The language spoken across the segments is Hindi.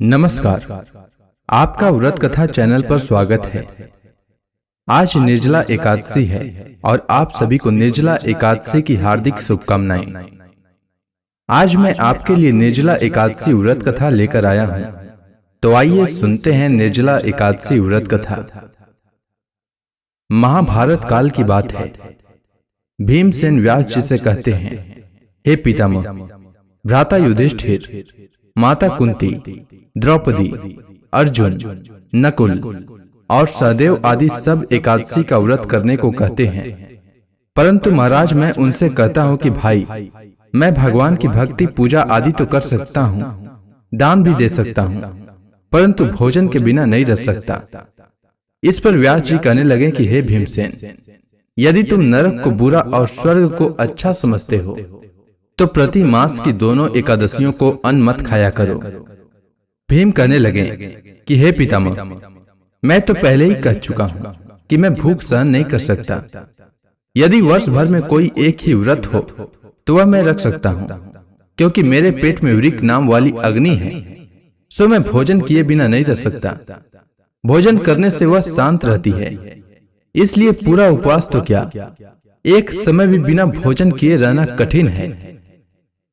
नमस्कार। आपका व्रत कथा चैनल पर स्वागत है। आज निर्जला एकादशी है और आप सभी को निर्जला एकादशी की हार्दिक शुभकामनाएं। आज मैं आपके लिए निर्जला एकादशी व्रत कथा लेकर आया हूं, तो आइए सुनते हैं निर्जला एकादशी व्रत कथा। महाभारत काल की बात है। भीमसेन व्यास जी से कहते हैं, हे पितामह, भ्राता युधिष्ठिर, माता कुंती, द्रौपदी, अर्जुन, नकुल और सहदेव आदि सब एकादशी का व्रत करने को कहते हैं, परंतु महाराज मैं उनसे कहता हूं कि भाई, मैं भगवान की भक्ति पूजा आदि तो कर सकता हूं, दान भी दे सकता हूं, परंतु भोजन के बिना नहीं रह सकता। इस पर व्यास जी कहने लगे कि हे भीमसेन, यदि तुम नरक को बुरा और स्वर्ग को अच्छा समझते हो तो प्रति मास की दोनों एकादशियों को अन्न मत खाया करो। भीम कहने लगे कि हे पितामह, मैं तो पहले ही कह चुका हूं कि मैं भूख सहन नहीं कर सकता। यदि वर्ष भर में कोई एक ही व्रत हो तो वह मैं रख सकता हूं, क्योंकि मेरे पेट में वृक्क नाम वाली अग्नि है, सो मैं भोजन किए बिना नहीं रह सकता। भोजन करने से वह शांत रहती है, इसलिए पूरा उपवास तो क्या, एक समय भी बिना भोजन किए रहना कठिन है।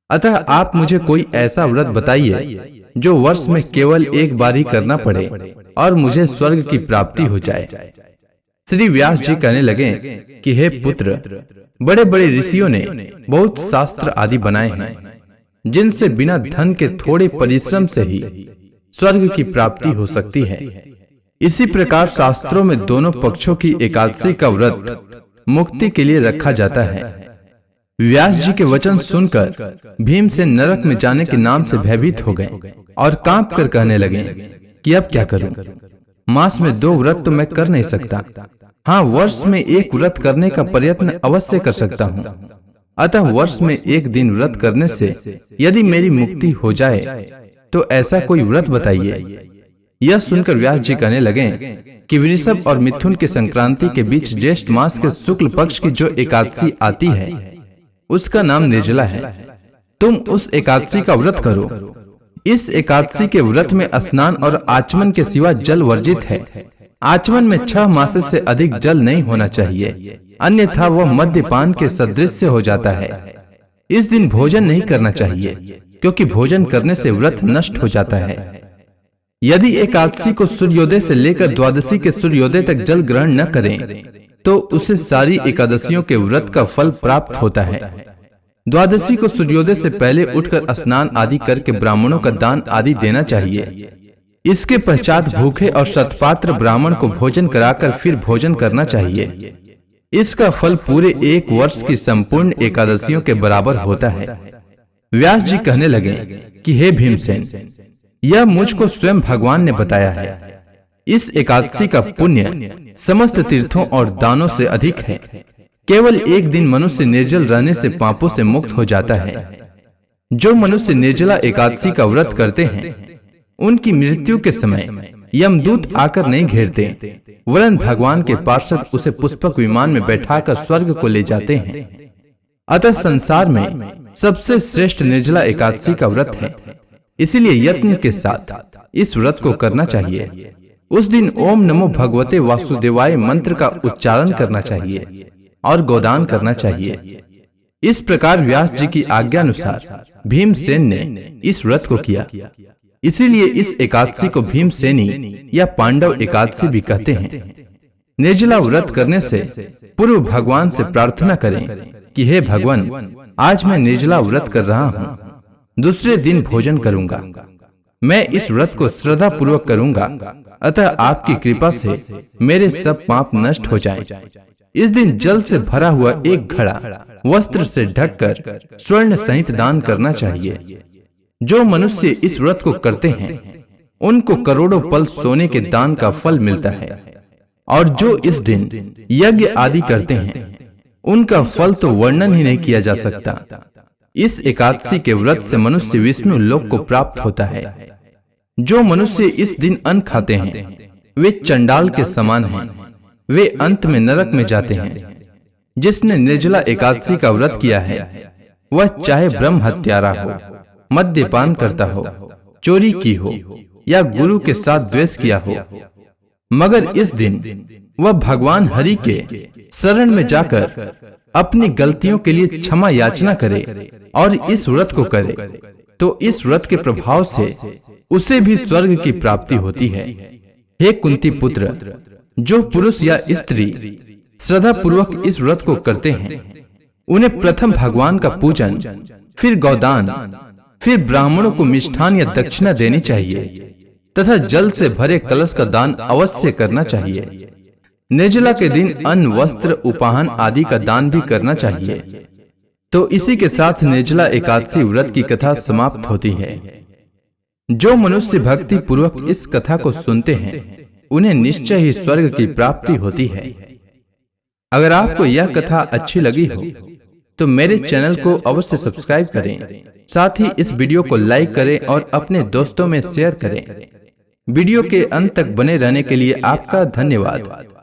अतः आप मुझे कोई ऐसा व्रत बताइए जो वर्ष में केवल एक बार ही करना पड़े और मुझे स्वर्ग की प्राप्ति हो जाए। श्री व्यास जी कहने लगे कि हे पुत्र, बड़े बड़े ऋषियों ने बहुत शास्त्र आदि बनाए हैं, जिनसे बिना धन के थोड़े परिश्रम से ही स्वर्ग की प्राप्ति हो सकती है। इसी प्रकार शास्त्रों में दोनों पक्षों की एकादशी का व्रत मुक्ति के लिए रखा जाता है। व्यास जी के वचन सुनकर भीमसेन नरक में जाने के नाम से भयभीत हो गए और कांप कर कहने लगे कि अब क्या करूं? मास में 2 व्रत तो मैं कर नहीं सकता। हाँ, वर्ष में एक व्रत करने का प्रयत्न अवश्य कर सकता हूं। अतः वर्ष में एक दिन व्रत करने से यदि मेरी मुक्ति हो जाए तो ऐसा कोई व्रत बताइए। यह सुनकर व्यास जी कहने लगे कि वृषभ और मिथुन के संक्रांति के बीच ज्येष्ठ मास के शुक्ल पक्ष की जो एकादशी आती है उसका नाम निर्जला है। तुम उस एकादशी का व्रत करो। इस एकादशी के व्रत में स्नान और आचमन के सिवा जल वर्जित है। आचमन में 6 मास से अधिक जल नहीं होना चाहिए, अन्यथा वह मद्यपान के सदृश हो जाता है। इस दिन भोजन नहीं करना चाहिए, क्योंकि भोजन करने से व्रत नष्ट हो जाता है। यदि एकादशी को सूर्योदय से लेकर द्वादशी के सूर्योदय तक जल ग्रहण न करें तो उसे सारी एकादशियों के व्रत का फल प्राप्त होता है। द्वादशी को सूर्योदय से पहले उठकर स्नान आदि करके ब्राह्मणों का दान आदि देना चाहिए। इसके पश्चात भूखे और शतपात्र ब्राह्मण को भोजन कराकर फिर भोजन करना चाहिए। इसका फल पूरे 1 वर्ष की संपूर्ण एकादशियों के बराबर होता है। व्यास जी कहने लगे कि हे भीमसेन, यह मुझको स्वयं भगवान ने बताया है। इस एकादशी का पुण्य समस्त तीर्थों और दानों से अधिक है। केवल एक दिन मनुष्य निर्जल रहने से पापों से मुक्त हो जाता है। जो मनुष्य निर्जला एकादशी का व्रत करते हैं उनकी मृत्यु के समय यमदूत आकर नहीं घेरते, वरन भगवान के पार्षद उसे पुष्पक विमान में बैठाकर स्वर्ग को ले जाते हैं। अतः संसार में सबसे श्रेष्ठ निर्जला एकादशी का व्रत है, इसीलिए यत्न के साथ इस व्रत को करना चाहिए। उस दिन ओम नमो भगवते वासुदेवाय मंत्र का उच्चारण करना चाहिए और गोदान करना चाहिए। इस प्रकार व्यास जी की आज्ञा अनुसार भीमसेन ने इस व्रत को किया। इसीलिए इस एकादशी को भीमसेनी या पांडव एकादशी भी कहते हैं। निर्जला व्रत करने से पूर्व भगवान से प्रार्थना करें कि हे भगवान, आज मैं निर्जला व्रत कर रहा हूँ, दूसरे दिन भोजन करूंगा। मैं इस व्रत को श्रद्धा पूर्वक करूंगा, अतः आपकी कृपा से मेरे सब पाप नष्ट हो जाएं। इस दिन जल से भरा हुआ एक घड़ा वस्त्र से ढककर स्वर्ण सहित दान करना चाहिए। जो मनुष्य इस व्रत को करते हैं उनको करोड़ों पल सोने के दान का फल मिलता है, और जो इस दिन यज्ञ आदि करते हैं उनका फल तो वर्णन ही नहीं किया जा सकता। इस एकादशी के व्रत से मनुष्य विष्णु लोक को प्राप्त होता है। जो मनुष्य इस दिन अन्न खाते हैं वे चंडाल के समान हैं, वे अंत में नरक में जाते हैं। जिसने निर्जला एकादशी का व्रत किया है वह चाहे ब्रह्म हत्यारा हो, मद्यपान करता हो, चोरी की हो, या गुरु के साथ द्वेष किया हो, मगर इस दिन वह भगवान हरि के शरण में जाकर अपनी गलतियों के लिए क्षमा याचना करे और इस व्रत को करे, तो इस व्रत के प्रभाव से उसे भी स्वर्ग की प्राप्ति होती है। हे कुंती पुत्र, जो पुरुष या स्त्री श्रद्धा पूर्वक इस व्रत को करते हैं, उन्हें प्रथम भगवान का पूजन, फिर गौदान, फिर ब्राह्मणों को मिष्ठान या दक्षिणा देनी चाहिए तथा जल से भरे कलश का दान अवश्य करना चाहिए। निर्जला के दिन अन्न, वस्त्र, उपाहन आदि का दान भी करना चाहिए। तो इसी के साथ निर्जला एकादशी व्रत की कथा समाप्त होती है। जो मनुष्य भक्ति पूर्वक इस कथा को सुनते हैं, उन्हें निश्चय ही स्वर्ग की प्राप्ति होती है। अगर आपको यह कथा अच्छी लगी हो तो मेरे चैनल को अवश्य सब्सक्राइब करें, साथ ही इस वीडियो को लाइक करें और अपने दोस्तों में शेयर करें। वीडियो के अंत तक बने रहने के लिए आपका धन्यवाद।